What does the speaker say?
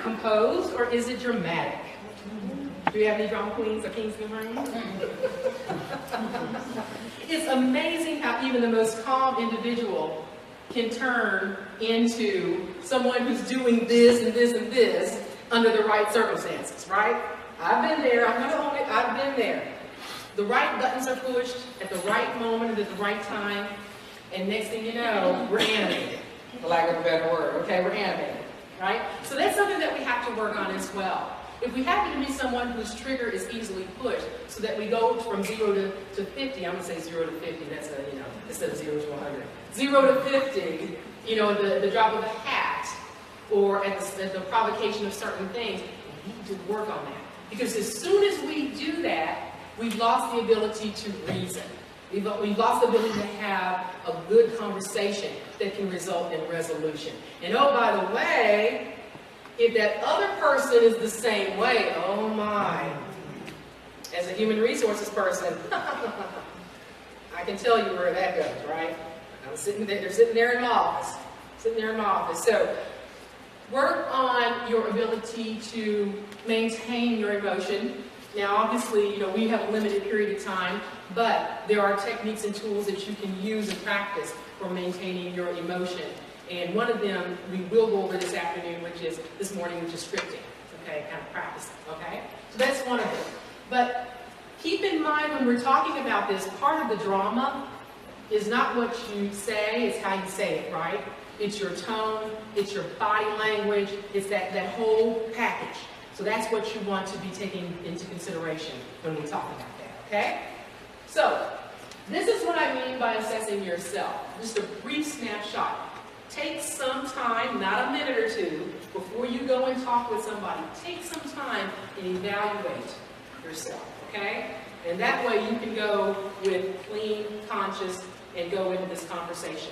composed or is it dramatic? Do we have any drama queens or kings in the room? It's amazing how even the most calm individual can turn into someone who's doing this and this and this under the right circumstances, right? I've been there, I'm gonna own it, I've been there. The right buttons are pushed at the right moment at the right time, and next thing you know, we're animated, for lack of a better word, okay? We're animated, right? So that's something that we have to work on as well. If we happen to be someone whose trigger is easily pushed, so that we go from 0 to 50, I'm going to say 0 to 50, that's a, you know, instead of 0 to 100. 0 to 50, you know, the drop of a hat, or at the provocation of certain things, we need to work on that. Because as soon as we do that, we've lost the ability to reason. We've lost the ability to have a good conversation that can result in resolution. And oh, by the way, if that other person is the same way, oh my, as a human resources person, I can tell you where that goes, right? I'm sitting there, they're sitting there in my office, So work on your ability to maintain your emotion. Now, obviously, you know, we have a limited period of time, but there are techniques and tools that you can use and practice for maintaining your emotion. And one of them we will go over this afternoon, which is scripting, okay, kind of practicing, okay? So that's one of them. But keep in mind when we're talking about this, part of the drama is not what you say, it's how you say it, right? It's your tone, it's your body language, it's that whole package. So that's what you want to be taking into consideration when we talk about that, okay? So, this is what I mean by assessing yourself. Just a brief snapshot. Take some time, not a minute or two, before you go and talk with somebody. Take some time and evaluate yourself, okay? And that way you can go with clean conscience and go into this conversation.